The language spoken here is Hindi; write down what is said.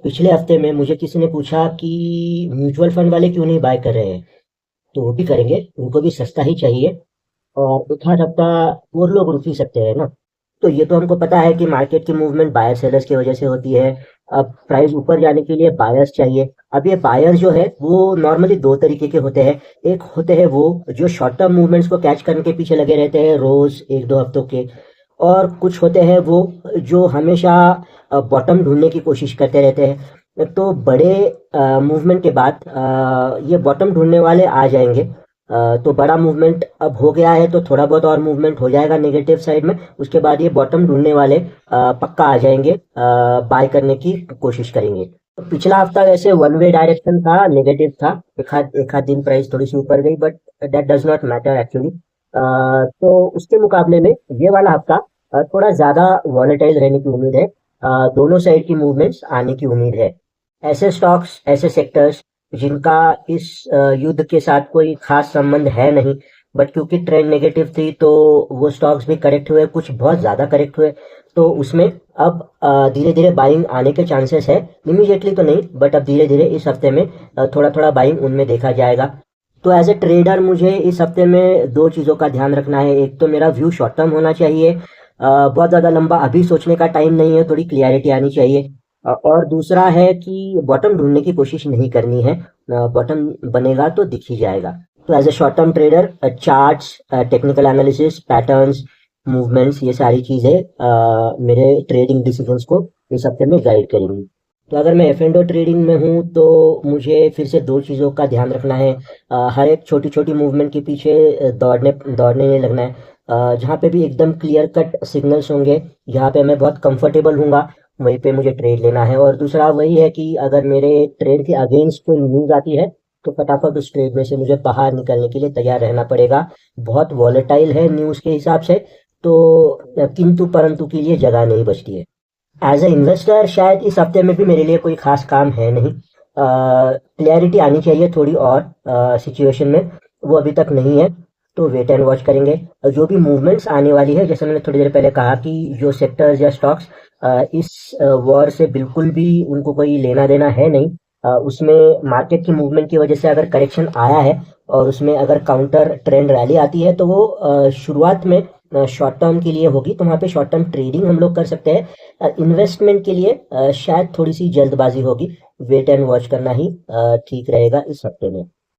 पिछले हफ्ते में मुझे किसी ने पूछा कि म्यूचुअल फंड वाले क्यों नहीं बाय कर रहे हैं। तो वो भी करेंगे, उनको भी सस्ता ही चाहिए। और एक आध हफ्ता और लोग रुक ही सकते हैं ना। तो ये तो हमको पता है कि मार्केट की मूवमेंट बायर सेलर्स की वजह से होती है। अब प्राइस ऊपर जाने के लिए बायर्स चाहिए। अब ये बायर्स जो है वो नॉर्मली दो तरीके के होते हैं। एक होते हैं वो जो शॉर्ट टर्म मूवमेंट्स को कैच करने के पीछे लगे रहते हैं रोज एक दो हफ्तों के। और कुछ होते हैं वो जो हमेशा बॉटम ढूंढने की कोशिश करते रहते हैं। तो बड़े मूवमेंट के बाद ये बॉटम ढूंढने वाले आ जाएंगे। तो बड़ा मूवमेंट अब हो गया है तो थोड़ा बहुत और मूवमेंट हो जाएगा नेगेटिव साइड में। उसके बाद ये बॉटम ढूंढने वाले पक्का आ जाएंगे, बाय करने की कोशिश करेंगे। तो पिछला हफ्ता वैसे वन वे डायरेक्शन था, नेगेटिव था। एक आध दिन प्राइस थोड़ी सी ऊपर गई, but that does not matter actually. तो उसके मुकाबले में ये वाला हफ्ता थोड़ा ज्यादा वॉलेटाइल रहने की उम्मीद है। दोनों साइड की मूवमेंट्स आने की उम्मीद है। ऐसे स्टॉक्स, ऐसे सेक्टर्स जिनका इस युद्ध के साथ कोई खास संबंध है नहीं, बट क्योंकि ट्रेंड नेगेटिव थी तो वो स्टॉक्स भी करेक्ट हुए, कुछ बहुत ज्यादा करेक्ट हुए। तो उसमें अब धीरे धीरे बाइंग आने के चांसेस है। इमीडिएटली तो नहीं, बट अब धीरे धीरे इस हफ्ते में थोड़ा थोड़ा बाइंग उनमें देखा जाएगा। तो एज ए ट्रेडर मुझे इस हफ्ते में दो चीज़ों का ध्यान रखना है। एक तो मेरा व्यू शॉर्ट टर्म होना चाहिए, बहुत ज़्यादा लंबा अभी सोचने का टाइम नहीं है, थोड़ी क्लियरिटी आनी चाहिए। और दूसरा है कि बॉटम ढूंढने की कोशिश नहीं करनी है। बॉटम बनेगा तो दिख ही जाएगा। तो as a short term trader charts, technical analysis, patterns, movements, ये सारी चीज़ें मेरे ट्रेडिंग डिसीजंस को इस हफ्ते में गाइड करेंगी। तो अगर मैं एफ एंड ओ ट्रेडिंग में हूँ तो मुझे फिर से दो चीज़ों का ध्यान रखना है। हर एक छोटी छोटी मूवमेंट के पीछे दौड़ने दौड़ने नहीं लगना है। जहाँ पे भी एकदम क्लियर कट सिग्नल्स होंगे, जहाँ पे मैं बहुत कंफर्टेबल हूँगा, वहीं पे मुझे ट्रेड लेना है। और दूसरा वही है कि अगर मेरे ट्रेड के अगेंस्ट कोई न्यूज़ आती है तो फटाफट उस ट्रेड में से मुझे बाहर निकलने के लिए तैयार रहना पड़ेगा। बहुत वॉलेटाइल है न्यूज़ के हिसाब से। तो किंतु परंतु के लिए जगह नहीं बचती है। एज ए इन्वेस्टर शायद इस हफ्ते में भी मेरे लिए कोई खास काम है नहीं। क्लैरिटी आनी चाहिए थोड़ी और सिचुएशन में, वो अभी तक नहीं है। तो वेट एंड वॉच करेंगे। जो भी मूवमेंट्स आने वाली है, जैसे मैंने थोड़ी देर पहले कहा कि जो सेक्टर्स या स्टॉक्स इस वॉर से बिल्कुल भी उनको कोई लेना देना है नहीं, उसमें मार्केट की मूवमेंट की वजह से अगर करेक्शन आया है और उसमें अगर काउंटर ट्रेंड रैली आती है तो वो शुरुआत में शॉर्ट टर्म के लिए होगी। तो वहाँ पे शॉर्ट टर्म ट्रेडिंग हम लोग कर सकते हैं। इन्वेस्टमेंट के लिए शायद थोड़ी सी जल्दबाजी होगी। वेट एंड वॉच करना ही ठीक रहेगा इस हफ्ते में।